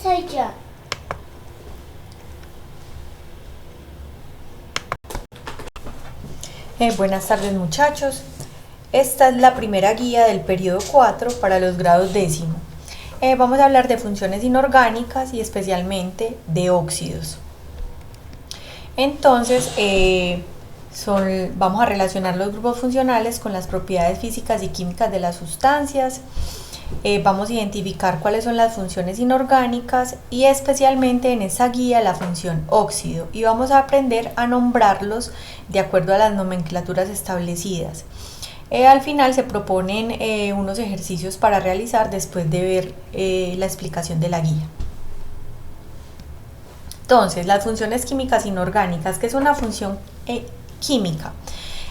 soy yo. Buenas tardes muchachos, esta es la primera guía del periodo 4 para los grados décimo. Vamos a hablar de funciones inorgánicas y especialmente de óxidos. Entonces vamos a relacionar los grupos funcionales con las propiedades físicas y químicas de las sustancias. Vamos a identificar cuáles son las funciones inorgánicas y especialmente en esta guía la función óxido, y vamos a aprender a nombrarlos de acuerdo a las nomenclaturas establecidas. Al final se proponen unos ejercicios para realizar después de ver la explicación de la guía. Entonces, las funciones químicas inorgánicas, ¿qué es una función química?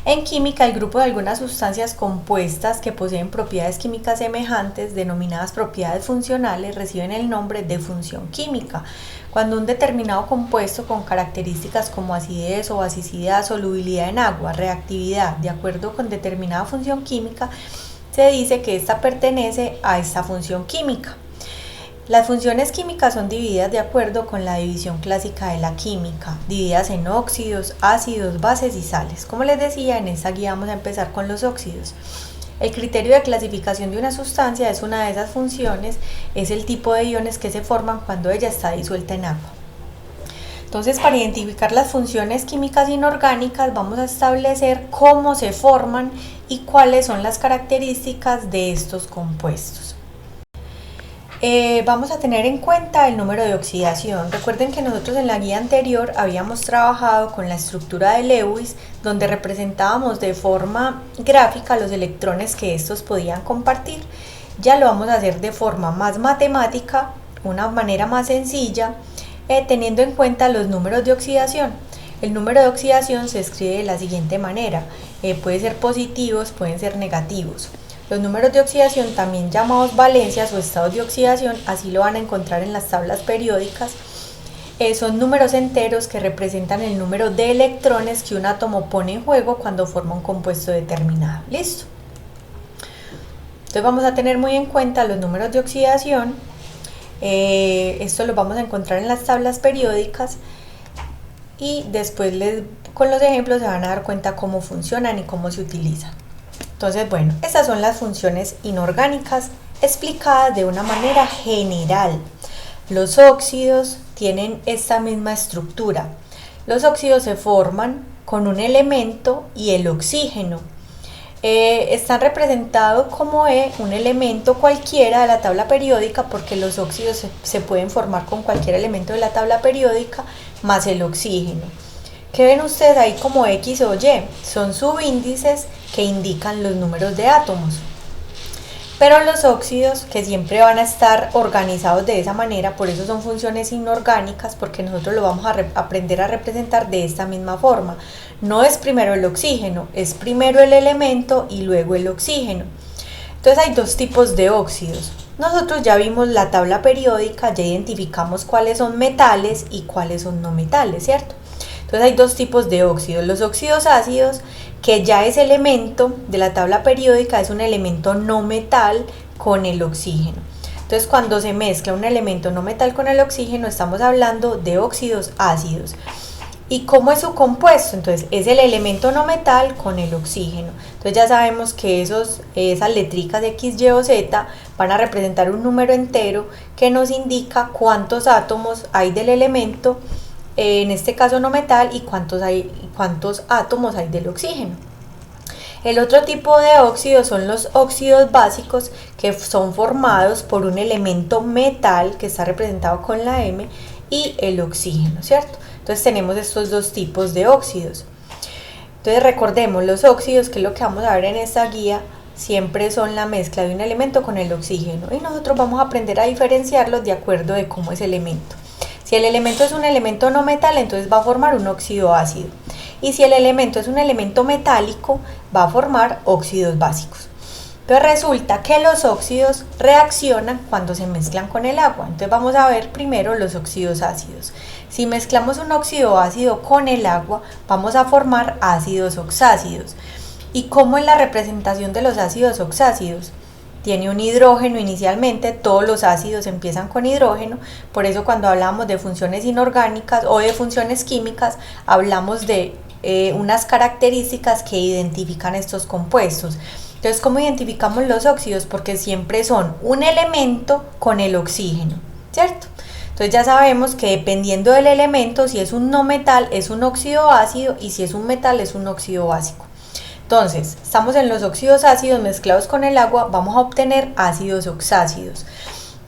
En química, el grupo de algunas sustancias compuestas que poseen propiedades químicas semejantes, denominadas propiedades funcionales, reciben el nombre de función química. Cuando un determinado compuesto con características como acidez o basicidad, solubilidad en agua, reactividad, de acuerdo con determinada función química, se dice que ésta pertenece a esta función química. Las funciones químicas son divididas de acuerdo con la división clásica de la química, divididas en óxidos, ácidos, bases y sales. Como les decía, en esta guía vamos a empezar con los óxidos. El criterio de clasificación de una sustancia es una de esas funciones, es el tipo de iones que se forman cuando ella está disuelta en agua. Entonces, para identificar las funciones químicas inorgánicas, vamos a establecer cómo se forman y cuáles son las características de estos compuestos. Vamos a tener en cuenta el número de oxidación. Recuerden que nosotros en la guía anterior habíamos trabajado con la estructura de Lewis, donde representábamos de forma gráfica los electrones que estos podían compartir. Ya lo vamos a hacer de forma más matemática, una manera más sencilla, teniendo en cuenta los números de oxidación. El número de oxidación se escribe de la siguiente manera: puede ser positivos, pueden ser negativos. Los números de oxidación, también llamados valencias o estados de oxidación, así lo van a encontrar en las tablas periódicas, son números enteros que representan el número de electrones que un átomo pone en juego cuando forma un compuesto determinado. ¿Listo? Entonces vamos a tener muy en cuenta los números de oxidación. Esto lo vamos a encontrar en las tablas periódicas y después con los ejemplos se van a dar cuenta cómo funcionan y cómo se utilizan. Entonces, bueno, estas son las funciones inorgánicas explicadas de una manera general. Los óxidos tienen esta misma estructura. Los óxidos se forman con un elemento y el oxígeno. Están representados como un elemento cualquiera de la tabla periódica, porque los óxidos se pueden formar con cualquier elemento de la tabla periódica más el oxígeno. ¿Qué ven ustedes ahí como X o Y? Son subíndices que indican los números de átomos. Pero los óxidos, que siempre van a estar organizados de esa manera, por eso son funciones inorgánicas, porque nosotros lo vamos a aprender a representar de esta misma forma. No es primero el oxígeno, es primero el elemento y luego el oxígeno. Entonces hay dos tipos de óxidos. Nosotros ya vimos la tabla periódica, ya identificamos cuáles son metales y cuáles son no metales, ¿cierto? Entonces hay dos tipos de óxidos: los óxidos ácidos, que ya es elemento de la tabla periódica, es un elemento no metal con el oxígeno. Entonces, cuando se mezcla un elemento no metal con el oxígeno, estamos hablando de óxidos ácidos. ¿Y cómo es su compuesto? Entonces, es el elemento no metal con el oxígeno. Entonces ya sabemos que esas letricas X, Y o Z van a representar un número entero que nos indica cuántos átomos hay del elemento, en este caso no metal, y cuántos átomos hay del oxígeno. El otro tipo de óxidos son los óxidos básicos, que son formados por un elemento metal que está representado con la M y el oxígeno, ¿cierto? Entonces tenemos estos dos tipos de óxidos. Entonces recordemos, los óxidos, que es lo que vamos a ver en esta guía, siempre son la mezcla de un elemento con el oxígeno, y nosotros vamos a aprender a diferenciarlos de acuerdo de cómo es el elemento. Si el elemento es un elemento no metal, entonces va a formar un óxido ácido. Y si el elemento es un elemento metálico, va a formar óxidos básicos. Entonces resulta que los óxidos reaccionan cuando se mezclan con el agua. Entonces vamos a ver primero los óxidos ácidos. Si mezclamos un óxido ácido con el agua, vamos a formar ácidos oxácidos. ¿Y cómo es la representación de los ácidos oxácidos? tiene un hidrógeno inicialmente, todos los ácidos empiezan con hidrógeno, por eso cuando hablamos de funciones inorgánicas o de funciones químicas, hablamos de unas características que identifican estos compuestos. Entonces, ¿cómo identificamos los óxidos? Porque siempre son un elemento con el oxígeno, ¿cierto? Entonces ya sabemos que dependiendo del elemento, si es un no metal es un óxido ácido y si es un metal es un óxido básico. Entonces, estamos en los óxidos ácidos mezclados con el agua, vamos a obtener ácidos oxácidos.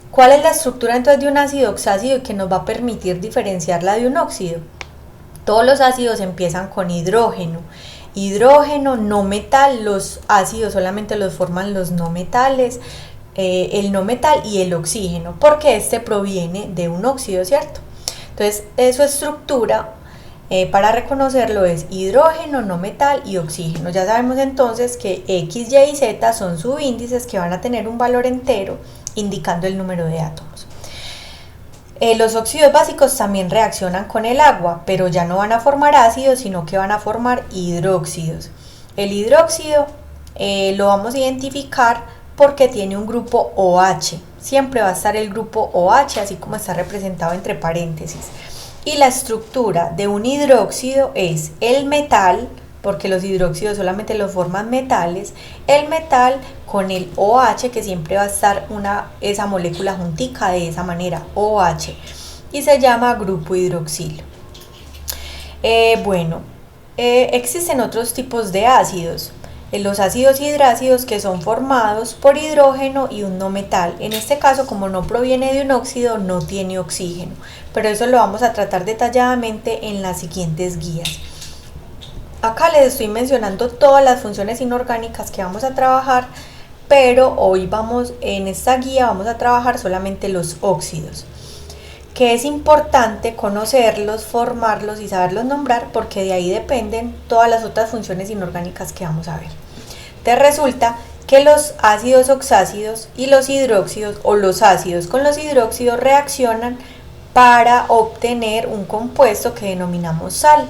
¿Cuál es la estructura entonces de un ácido oxácido que nos va a permitir diferenciarla de un óxido? Todos los ácidos empiezan con hidrógeno. Hidrógeno, no metal, los ácidos solamente los forman los no metales, el no metal y el oxígeno, porque este proviene de un óxido, ¿cierto? Entonces, su estructura para reconocerlo es hidrógeno, no metal y oxígeno. Ya sabemos entonces que X, Y y Z son subíndices que van a tener un valor entero indicando el número de átomos. Los óxidos básicos también reaccionan con el agua, pero ya no van a formar ácidos, sino que van a formar hidróxidos. El hidróxido lo vamos a identificar porque tiene un grupo OH. Siempre va a estar el grupo OH, así como está representado entre paréntesis. Y la estructura de un hidróxido es el metal, porque los hidróxidos solamente lo forman metales, el metal con el OH, que siempre va a estar esa molécula juntica de esa manera, OH, y se llama grupo hidroxilo. Existen otros tipos de ácidos. Los ácidos hidrácidos, que son formados por hidrógeno y un no metal. En este caso, como no proviene de un óxido, no tiene oxígeno, pero eso lo vamos a tratar detalladamente en las siguientes guías. Acá les estoy mencionando todas las funciones inorgánicas que vamos a trabajar, pero hoy en esta guía vamos a trabajar solamente los óxidos, que es importante conocerlos, formarlos y saberlos nombrar, porque de ahí dependen todas las otras funciones inorgánicas que vamos a ver. Entonces resulta que los ácidos oxácidos y los hidróxidos, o los ácidos con los hidróxidos, reaccionan para obtener un compuesto que denominamos sal,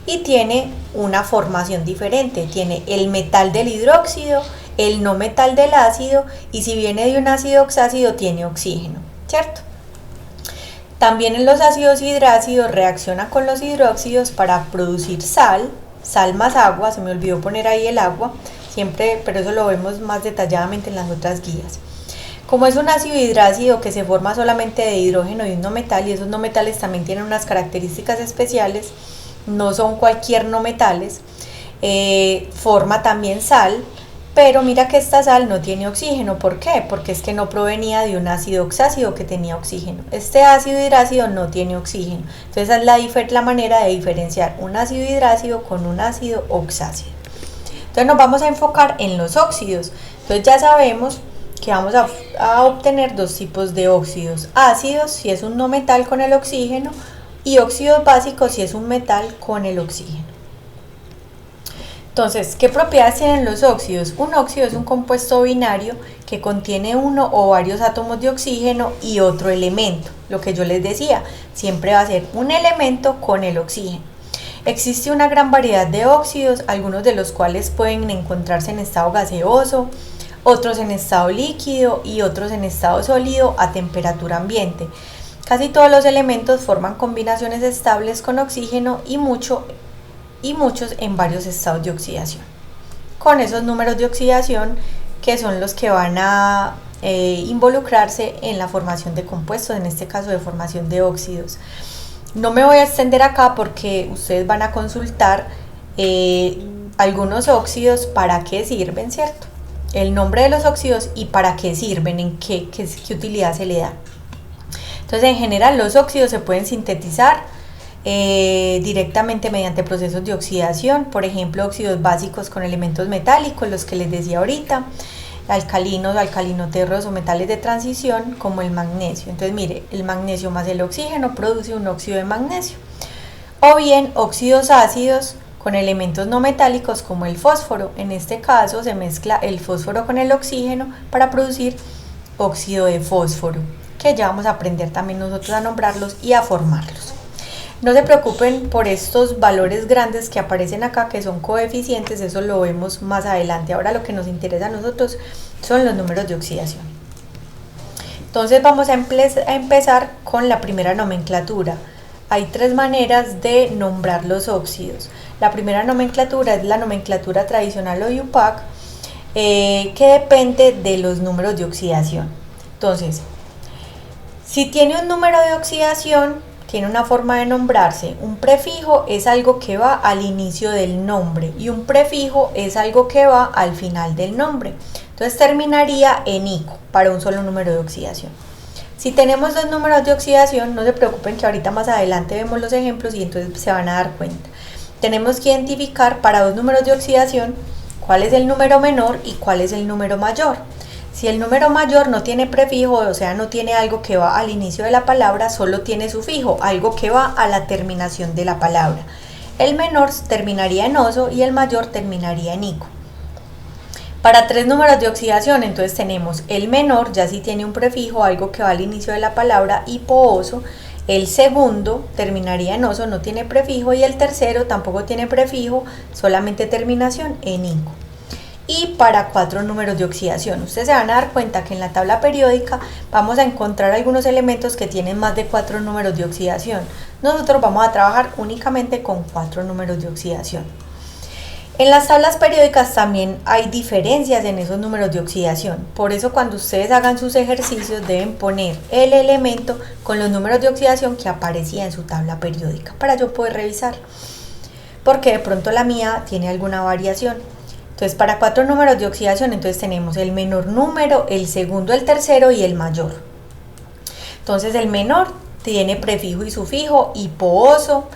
y tiene una formación diferente. Tiene el metal del hidróxido, el no metal del ácido, y si viene de un ácido oxácido tiene oxígeno, ¿cierto? También en los ácidos hidrácidos reacciona con los hidróxidos para producir sal más agua. Se me olvidó poner ahí el agua, siempre, pero eso lo vemos más detalladamente en las otras guías. Como es un ácido hidrácido que se forma solamente de hidrógeno y un no metal, y esos no metales también tienen unas características especiales, no son cualquier no metales, forma también sal, pero mira que esta sal no tiene oxígeno. ¿Por qué? Porque es que no provenía de un ácido oxácido que tenía oxígeno. Este ácido hidrácido no tiene oxígeno. Entonces esa es la manera de diferenciar un ácido hidrácido con un ácido oxácido. Entonces nos vamos a enfocar en los óxidos. Entonces ya sabemos que vamos a obtener dos tipos de óxidos: ácidos, si es un no metal con el oxígeno, y óxidos básicos, si es un metal con el oxígeno. Entonces, ¿qué propiedades tienen los óxidos? Un óxido es un compuesto binario que contiene uno o varios átomos de oxígeno y otro elemento. Lo que yo les decía, siempre va a ser un elemento con el oxígeno. Existe una gran variedad de óxidos, algunos de los cuales pueden encontrarse en estado gaseoso, otros en estado líquido y otros en estado sólido a temperatura ambiente. Casi todos los elementos forman combinaciones estables con oxígeno y muchos en varios estados de oxidación, con esos números de oxidación que son los que van a involucrarse en la formación de compuestos, en este caso de formación de óxidos. No me voy a extender acá porque ustedes van a consultar algunos óxidos, para qué sirven, ¿cierto? El nombre de los óxidos y para qué sirven, en qué utilidad se le da. Entonces, en general, los óxidos se pueden sintetizar directamente mediante procesos de oxidación, por ejemplo, óxidos básicos con elementos metálicos, los que les decía ahorita, alcalinos, alcalinoterros o metales de transición como el magnesio. Entonces, mire, el magnesio más el oxígeno produce un óxido de magnesio. O bien óxidos ácidos con elementos no metálicos como el fósforo. En este caso se mezcla el fósforo con el oxígeno para producir óxido de fósforo, que ya vamos a aprender también nosotros a nombrarlos y a formarlos. No se preocupen por estos valores grandes que aparecen acá, que son coeficientes, eso lo vemos más adelante. Ahora lo que nos interesa a nosotros son los números de oxidación. Entonces vamos a empezar con la primera nomenclatura. Hay tres maneras de nombrar los óxidos. La primera nomenclatura es la nomenclatura tradicional o IUPAC, que depende de los números de oxidación. Entonces, si tiene un número de oxidación, tiene una forma de nombrarse. Un prefijo es algo que va al inicio del nombre y un prefijo es algo que va al final del nombre. Entonces terminaría en ico para un solo número de oxidación. Si tenemos dos números de oxidación, no se preocupen que ahorita más adelante vemos los ejemplos y entonces se van a dar cuenta. Tenemos que identificar para dos números de oxidación cuál es el número menor y cuál es el número mayor. Si el número mayor no tiene prefijo, o sea, no tiene algo que va al inicio de la palabra, solo tiene sufijo, algo que va a la terminación de la palabra. El menor terminaría en oso y el mayor terminaría en ico. Para tres números de oxidación, entonces tenemos el menor, ya sí tiene un prefijo, algo que va al inicio de la palabra, hipooso. El segundo terminaría en oso, no tiene prefijo, y el tercero tampoco tiene prefijo, solamente terminación en ico. Y para cuatro números de oxidación, ustedes se van a dar cuenta que en la tabla periódica vamos a encontrar algunos elementos que tienen más de cuatro números de oxidación. Nosotros vamos a trabajar únicamente con cuatro números de oxidación. En las tablas periódicas también hay diferencias en esos números de oxidación. Por eso cuando ustedes hagan sus ejercicios deben poner el elemento con los números de oxidación que aparecía en su tabla periódica para yo poder revisar. Porque de pronto la mía tiene alguna variación. Entonces, para cuatro números de oxidación, entonces tenemos el menor número, el segundo, el tercero y el mayor. Entonces, el menor tiene prefijo y sufijo, hipooso,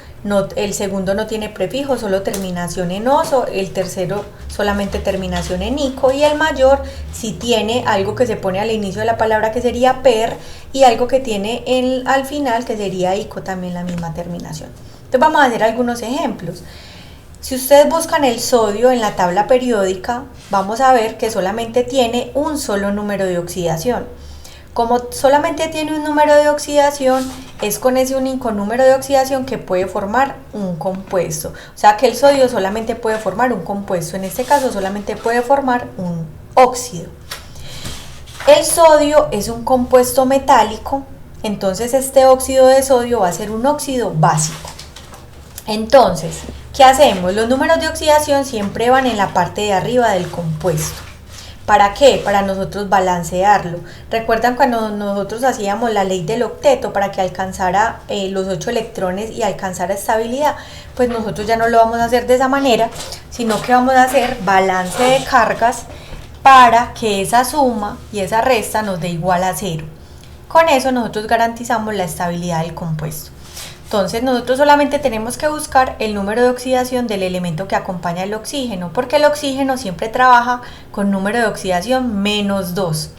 el segundo no tiene prefijo, solo terminación en oso, el tercero solamente terminación en ico, y el mayor sí tiene algo que se pone al inicio de la palabra que sería per, y algo que tiene al final que sería ico, también la misma terminación. Entonces, vamos a hacer algunos ejemplos. Si ustedes buscan el sodio en la tabla periódica, vamos a ver que solamente tiene un solo número de oxidación. Como solamente tiene un número de oxidación, es con ese único número de oxidación que puede formar un compuesto. O sea que el sodio solamente puede formar un compuesto, en este caso solamente puede formar un óxido. El sodio es un compuesto metálico, entonces este óxido de sodio va a ser un óxido básico. Entonces, ¿qué hacemos? Los números de oxidación siempre van en la parte de arriba del compuesto. ¿Para qué? Para nosotros balancearlo. ¿Recuerdan cuando nosotros hacíamos la ley del octeto para que alcanzara los 8 electrones y alcanzara estabilidad? Pues nosotros ya no lo vamos a hacer de esa manera, sino que vamos a hacer balance de cargas para que esa suma y esa resta nos dé igual a 0. Con eso nosotros garantizamos la estabilidad del compuesto. Entonces nosotros solamente tenemos que buscar el número de oxidación del elemento que acompaña el oxígeno, porque el oxígeno siempre trabaja con número de oxidación -2.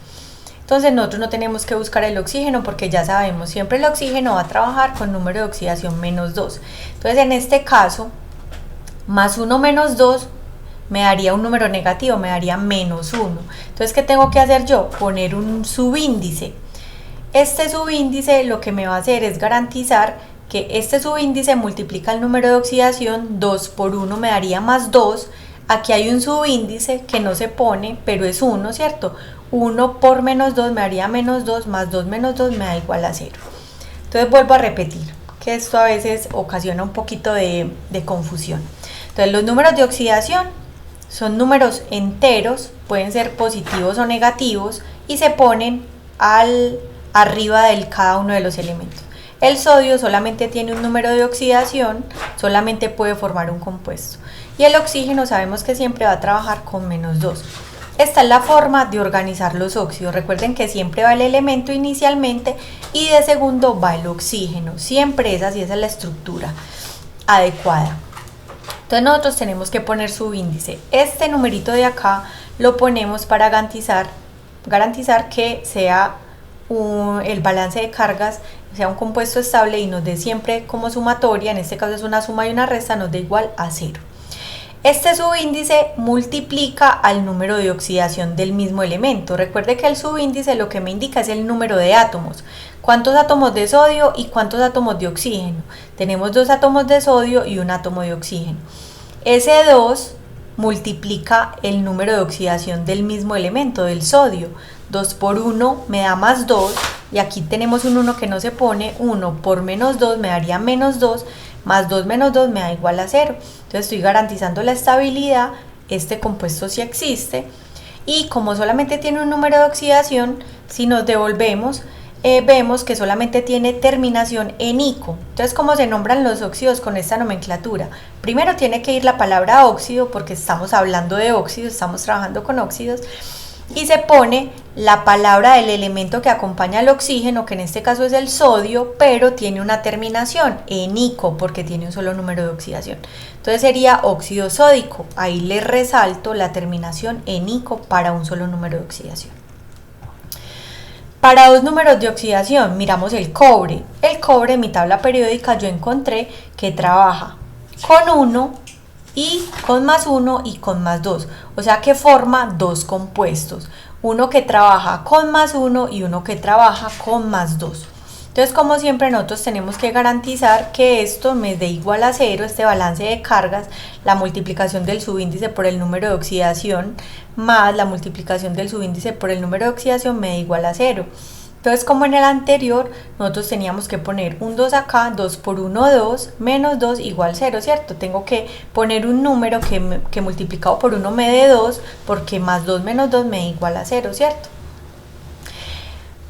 Entonces nosotros no tenemos que buscar el oxígeno porque ya sabemos, siempre el oxígeno va a trabajar con número de oxidación -2. Entonces en este caso, +1 menos 2 me daría un número negativo, me daría -1. Entonces, ¿qué tengo que hacer yo? Poner un subíndice. Este subíndice lo que me va a hacer es garantizar que este subíndice multiplica el número de oxidación, 2 por 1 me daría +2, aquí hay un subíndice que no se pone, pero es 1, ¿cierto? 1 por -2 me daría -2, más 2 menos 2 me da igual a 0. Entonces vuelvo a repetir, que esto a veces ocasiona un poquito de confusión. Entonces los números de oxidación son números enteros, pueden ser positivos o negativos, y se ponen arriba de cada uno de los elementos. El sodio solamente tiene un número de oxidación, solamente puede formar un compuesto. Y el oxígeno sabemos que siempre va a trabajar con -2. Esta es la forma de organizar los óxidos. Recuerden que siempre va el elemento inicialmente y de segundo va el oxígeno. Siempre es así, esa es la estructura adecuada. Entonces nosotros tenemos que poner subíndice. Este numerito de acá lo ponemos para garantizar que sea el balance de cargas, sea un compuesto estable y nos dé siempre como sumatoria, en este caso es una suma y una resta, nos da igual a 0. Este subíndice multiplica al número de oxidación del mismo elemento. Recuerde que el subíndice lo que me indica es el número de átomos. ¿Cuántos átomos de sodio y cuántos átomos de oxígeno? Tenemos 2 átomos de sodio y un átomo de oxígeno. Ese 2 multiplica el número de oxidación del mismo elemento, del sodio. 2 por 1 me da más 2, y aquí tenemos un 1 que no se pone. 1 por menos 2 me daría menos 2, más 2 menos 2 me da igual a 0. Entonces estoy garantizando la estabilidad, este compuesto sí existe, y como solamente tiene un número de oxidación, si nos devolvemos, vemos que solamente tiene terminación en ico. Entonces, ¿cómo se nombran los óxidos con esta nomenclatura? Primero tiene que ir la palabra óxido, porque estamos hablando de óxidos, estamos trabajando con óxidos, y se pone la palabra del elemento que acompaña al oxígeno, que en este caso es el sodio, pero tiene una terminación en ico porque tiene un solo número de oxidación. Entonces sería óxido sódico. Ahí le resalto la terminación en ico para un solo número de oxidación. Para 2 números de oxidación, miramos el cobre. El cobre en mi tabla periódica yo encontré que trabaja con 1 y con más 1 y con más 2, o sea que forma 2 compuestos, uno que trabaja con más 1 y uno que trabaja con más 2. Entonces, como siempre, nosotros tenemos que garantizar que esto me dé igual a 0, este balance de cargas, la multiplicación del subíndice por el número de oxidación más la multiplicación del subíndice por el número de oxidación me dé igual a 0. Entonces, como en el anterior, nosotros teníamos que poner un 2 acá, 2 por 1, 2, menos 2 igual 0, ¿cierto? Tengo que poner un número que multiplicado por 1 me dé 2, porque más 2 menos 2 me da igual a 0, ¿cierto?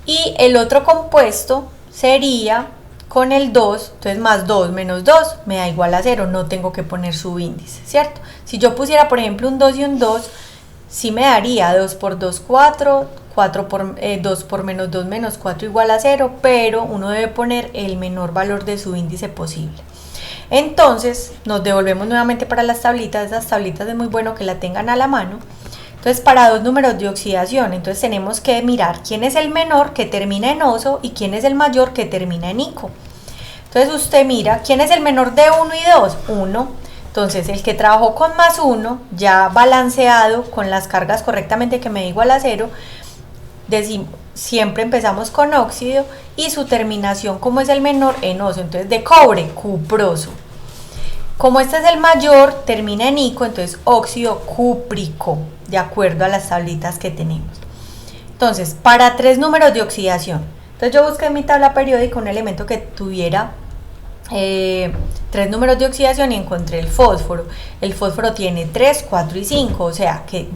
Y el otro compuesto sería con el 2, entonces más 2 menos 2 me da igual a 0, no tengo que poner subíndice, ¿cierto? Si yo pusiera, por ejemplo, un 2 y un 2, sí me daría 2 por 2, 4, 2 por menos 2 menos 4 igual a 0, pero uno debe poner el menor valor de su índice posible. Entonces nos devolvemos nuevamente para las tablitas. Esas tablitas es muy bueno que la tengan a la mano. Entonces, para 2 números de oxidación, entonces tenemos que mirar quién es el menor que termina en oso y quién es el mayor que termina en ico. Entonces usted mira quién es el menor de 1 y 2, 1. Entonces, el que trabajó con más 1, ya balanceado con las cargas correctamente que me da igual a 0, siempre empezamos con óxido, y su terminación, como es el menor, en oso. Entonces, de cobre, cuproso. Como este es el mayor, termina en ico, entonces óxido cúprico, de acuerdo a las tablitas que tenemos. Entonces, para 3 números de oxidación, entonces yo busqué en mi tabla periódica un elemento que tuviera 3 números de oxidación y encontré el fósforo. El fósforo tiene 3, 4 y 5, o sea que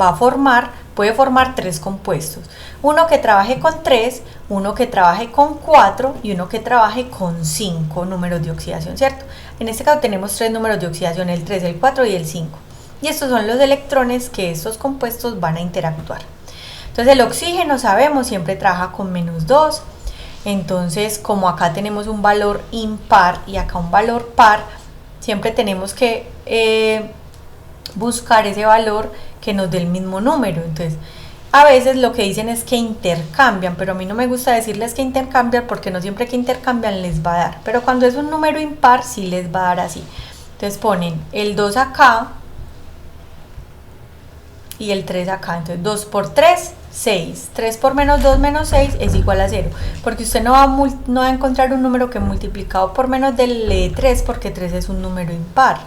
puede formar 3 compuestos. Uno que trabaje con 3, uno que trabaje con 4 y uno que trabaje con 5 números de oxidación, ¿cierto? En este caso tenemos 3 números de oxidación, el 3, el 4 y el 5. Y estos son los electrones que estos compuestos van a interactuar. Entonces el oxígeno, sabemos, siempre trabaja con menos 2. Entonces, como acá tenemos un valor impar y acá un valor par, siempre tenemos que buscar ese valor que nos dé el mismo número. Entonces, a veces lo que dicen es que intercambian, pero a mí no me gusta decirles que intercambian porque no siempre que intercambian les va a dar. Pero cuando es un número impar, sí les va a dar así. Entonces ponen el 2 acá y el 3 acá. Entonces 2 por 3, 6. 3 por menos 2 menos 6 es igual a 0. Porque usted no va a encontrar un número que multiplicado por menos del 3, porque 3 es un número impar.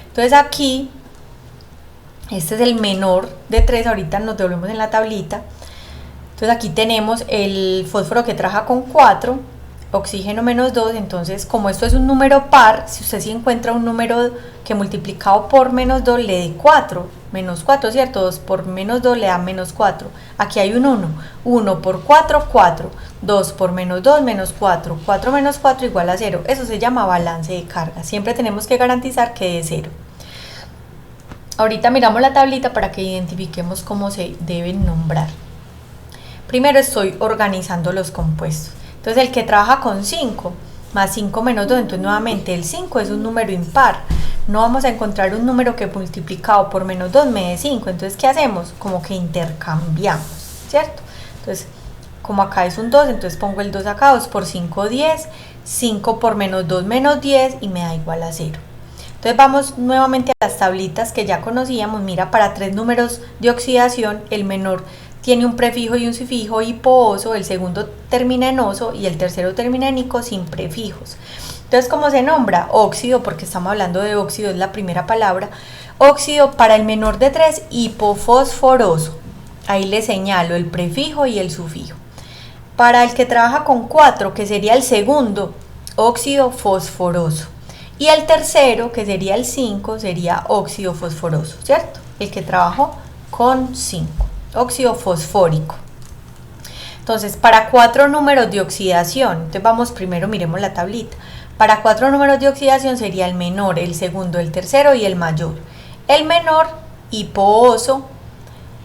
Entonces aquí, este es el menor de 3. Ahorita nos devolvemos en la tablita. Entonces aquí tenemos el fósforo que trabaja con 4, oxígeno menos 2. Entonces, como esto es un número par, si usted sí encuentra un número que multiplicado por menos 2 le dé 4, menos 4, ¿cierto? 2 por menos 2 le da menos 4. Aquí hay un 1. 1 por 4, 4. 2 por menos 2, menos 4. 4 menos 4 igual a 0. Eso se llama balance de carga. Siempre tenemos que garantizar que dé 0. Ahorita miramos la tablita para que identifiquemos cómo se deben nombrar. Primero estoy organizando los compuestos. Entonces el que trabaja con 5, más 5 menos 2, entonces nuevamente el 5 es un número impar. No vamos a encontrar un número que multiplicado por menos 2 me dé 5. Entonces, ¿qué hacemos? Como que intercambiamos, ¿cierto? Entonces, como acá es un 2, entonces pongo el 2 acá, 2 por 5, 10. 5 por menos 2 menos 10 y me da igual a 0. Entonces vamos nuevamente a las tablitas que ya conocíamos. Mira, para 3 números de oxidación, el menor tiene un prefijo y un sufijo hipo-oso, el segundo termina en oso y el tercero termina en ico sin prefijos. Entonces, ¿cómo se nombra? Óxido, porque estamos hablando de óxido, es la primera palabra. Óxido para el menor de 3, hipofosforoso. Ahí le señalo el prefijo y el sufijo. Para el que trabaja con 4, que sería el segundo, óxido fosforoso. Y el tercero, que sería el 5, sería óxido fosforoso, ¿cierto? El que trabajó con 5, óxido fosfórico. Entonces, para 4 números de oxidación, entonces vamos primero, miremos la tablita. Para 4 números de oxidación sería el menor, el segundo, el tercero y el mayor. El menor, hipooso,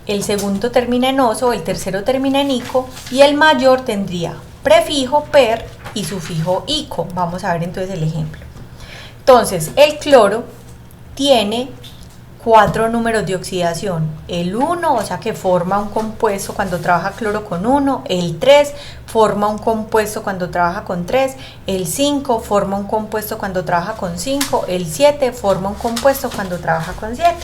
el segundo termina en oso, el tercero termina en ico y el mayor tendría prefijo per y sufijo ico. Vamos a ver entonces el ejemplo. Entonces, el cloro tiene 4 números de oxidación, el 1, o sea que forma un compuesto cuando trabaja cloro con 1, el 3 forma un compuesto cuando trabaja con 3, el 5 forma un compuesto cuando trabaja con 5, el 7 forma un compuesto cuando trabaja con 7.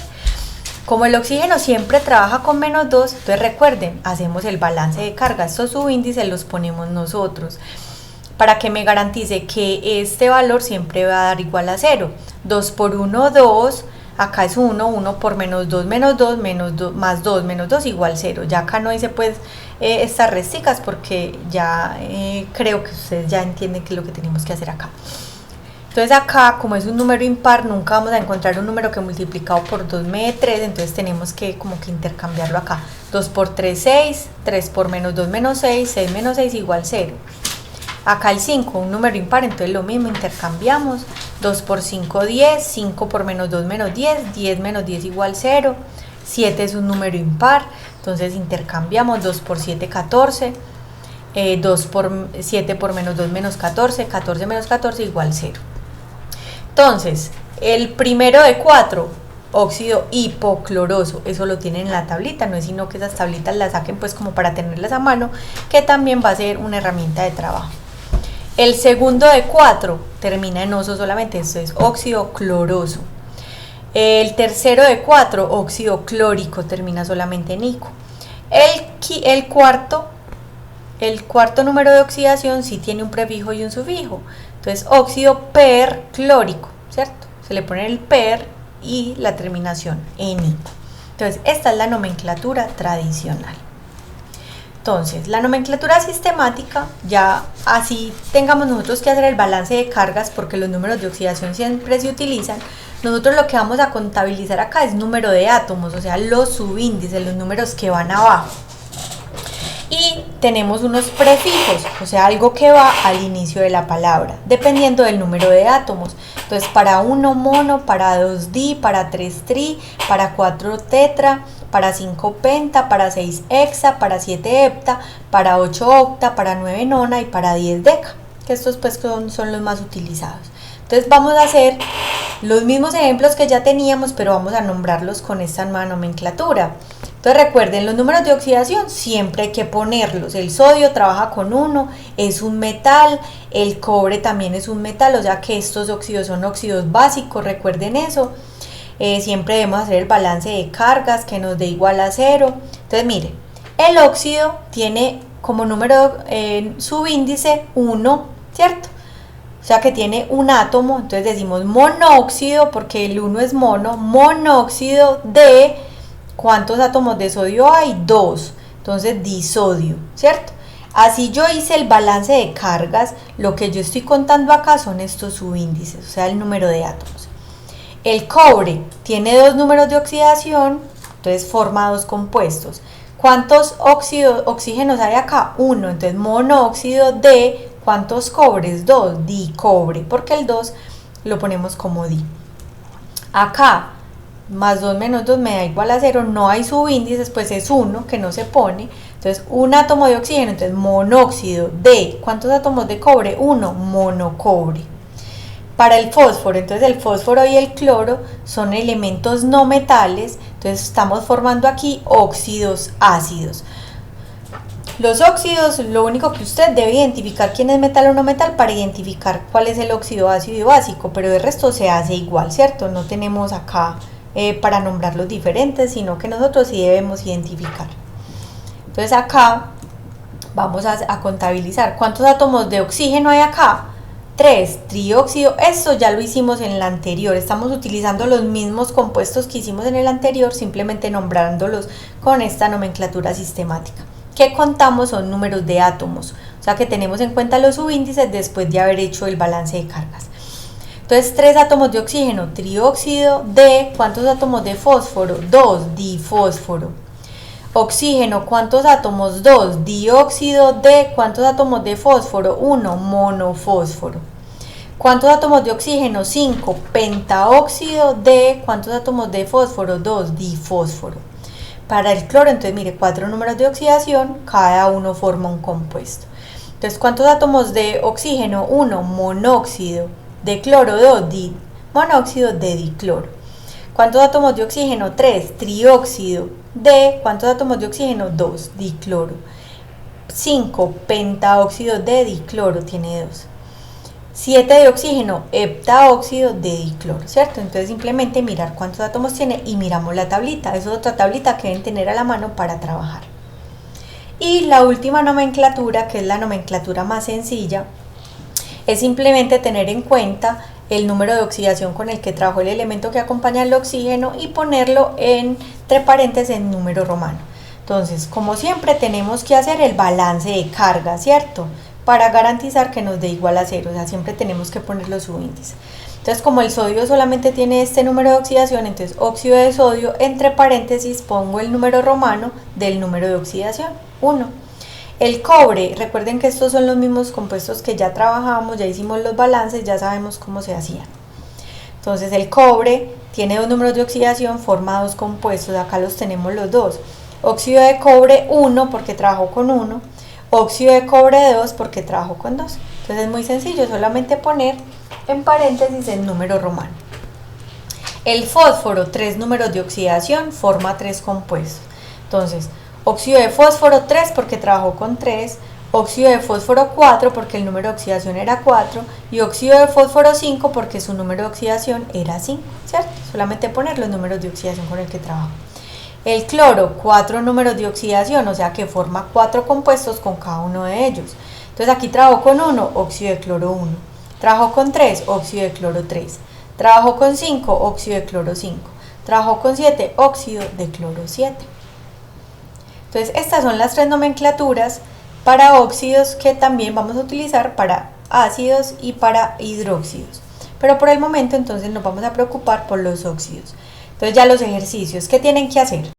Como el oxígeno siempre trabaja con -2, entonces recuerden, hacemos el balance de carga, estos subíndices los ponemos nosotros, para que me garantice que este valor siempre va a dar igual a 0, 2 por 1, 2, acá es 1, 1 por -2, -2, más 2, -2 igual 0. Ya acá no hice pues estas resticas porque ya creo que ustedes ya entienden qué es lo que tenemos que hacer acá. Entonces acá, como es un número impar, nunca vamos a encontrar un número que multiplicado por 2 me dé 3, entonces tenemos que como que intercambiarlo acá. 2 por 3, 6, 3 por -2, -6, 6 menos 6 igual 0. Acá el 5, un número impar, entonces lo mismo, intercambiamos. 2 por 5, 10, 5 por -2, -10, 10 menos 10 igual 0. 7 es un número impar, entonces intercambiamos. 2 por 7, 14. 2 por 7 por -2, -14, 14 menos 14 igual 0. Entonces, el primero de 4, óxido hipocloroso, eso lo tienen en la tablita, no es sino que esas tablitas las saquen pues como para tenerlas a mano, que también va a ser una herramienta de trabajo. El segundo de 4 termina en oso solamente, esto es óxido cloroso. El tercero de 4, óxido clórico, termina solamente en ico. El cuarto número de oxidación sí tiene un prefijo y un sufijo. Entonces, óxido perclórico, ¿cierto? Se le pone el per y la terminación en ico. Entonces, esta es la nomenclatura tradicional. Entonces, la nomenclatura sistemática, ya así tengamos nosotros que hacer el balance de cargas, porque los números de oxidación siempre se utilizan, nosotros lo que vamos a contabilizar acá es número de átomos, o sea, los subíndices, los números que van abajo. Y tenemos unos prefijos, o sea, algo que va al inicio de la palabra, dependiendo del número de átomos. Entonces, para 1 mono, para 2 di, para 3 tri, para 4 tetra, para 5 penta, para 6 hexa, para 7 hepta, para 8 octa, para 9 nona y para 10 deca, que estos pues son los más utilizados. Entonces vamos a hacer los mismos ejemplos que ya teníamos, pero vamos a nombrarlos con esta nueva nomenclatura. Entonces recuerden, los números de oxidación siempre hay que ponerlos. El sodio trabaja con 1, es un metal, el cobre también es un metal, o sea que estos óxidos son óxidos básicos, recuerden eso. Siempre debemos hacer el balance de cargas que nos dé igual a 0. Entonces miren, el óxido tiene como número subíndice 1, ¿cierto? O sea que tiene un átomo, entonces decimos monóxido porque el 1 es monóxido de, ¿cuántos átomos de sodio hay? 2, entonces disodio, ¿cierto? Así yo hice el balance de cargas, lo que yo estoy contando acá son estos subíndices, o sea el número de átomos. El cobre tiene 2 números de oxidación, entonces forma 2 compuestos. ¿Cuántos oxígenos hay acá? 1, entonces monóxido de, ¿cuántos cobres? 2, dicobre, porque el 2 lo ponemos como di. Acá, más 2 menos 2 me da igual a 0, no hay subíndices, pues es 1 que no se pone. Entonces, un átomo de oxígeno, entonces monóxido de, ¿cuántos átomos de cobre? 1, monocobre. Para el fósforo, entonces el fósforo y el cloro son elementos no metales, entonces estamos formando aquí óxidos ácidos. Los óxidos, lo único que usted debe identificar quién es metal o no metal para identificar cuál es el óxido ácido y básico, pero el resto se hace igual, ¿cierto? No tenemos acá para nombrarlos diferentes, sino que nosotros sí debemos identificar. Entonces acá vamos a contabilizar cuántos átomos de oxígeno hay acá. 3, trióxido, esto ya lo hicimos en el anterior, estamos utilizando los mismos compuestos que hicimos en el anterior, simplemente nombrándolos con esta nomenclatura sistemática. ¿Qué contamos? Son números de átomos, o sea que tenemos en cuenta los subíndices después de haber hecho el balance de cargas. Entonces 3 átomos de oxígeno, trióxido de, ¿cuántos átomos de fósforo? 2, difósforo. Oxígeno, ¿cuántos átomos? 2, dióxido de, ¿cuántos átomos de fósforo? 1, monofósforo. ¿Cuántos átomos de oxígeno? 5, pentaóxido de, ¿cuántos átomos de fósforo? 2, difósforo. Para el cloro, entonces mire, 4 números de oxidación, cada uno forma un compuesto. Entonces, ¿cuántos átomos de oxígeno? 1, monóxido. De cloro, 2, monóxido de dicloro. ¿Cuántos átomos de oxígeno? 3, trióxido de, ¿cuántos átomos de oxígeno? 2, dicloro. 5, pentaóxido de dicloro, tiene 2. 7 de oxígeno, heptaóxido de dicloro, ¿cierto? Entonces simplemente mirar cuántos átomos tiene y miramos la tablita. Es otra tablita que deben tener a la mano para trabajar. Y la última nomenclatura, que es la nomenclatura más sencilla, es simplemente tener en cuenta el número de oxidación con el que trabajó el elemento que acompaña al oxígeno y ponerlo entre paréntesis en número romano. Entonces, como siempre, tenemos que hacer el balance de carga, ¿cierto? Para garantizar que nos dé igual a 0, o sea, siempre tenemos que poner los subíndices. Entonces, como el sodio solamente tiene este número de oxidación, entonces óxido de sodio, entre paréntesis pongo el número romano del número de oxidación, 1. El cobre, recuerden que estos son los mismos compuestos que ya trabajamos, ya hicimos los balances, ya sabemos cómo se hacían. Entonces el cobre tiene 2 números de oxidación, forma 2 compuestos, acá los tenemos los dos. Óxido de cobre 1 porque trabajó con 1, óxido de cobre 2 porque trabajó con 2. Entonces es muy sencillo, solamente poner en paréntesis el número romano. El fósforo, 3 números de oxidación, forma 3 compuestos. Entonces, óxido de fósforo 3 porque trabajó con 3, óxido de fósforo 4 porque el número de oxidación era 4 y óxido de fósforo 5 porque su número de oxidación era 5, ¿cierto? Solamente poner los números de oxidación con el que trabajó. El cloro, 4 números de oxidación, o sea que forma 4 compuestos con cada uno de ellos. Entonces aquí trabajó con 1, óxido de cloro 1, trabajó con 3, óxido de cloro 3, trabajó con 5, óxido de cloro 5, trabajó con 7, óxido de cloro 7. Entonces estas son las 3 nomenclaturas para óxidos que también vamos a utilizar para ácidos y para hidróxidos. Pero por el momento entonces nos vamos a preocupar por los óxidos. Entonces ya los ejercicios, ¿qué tienen que hacer?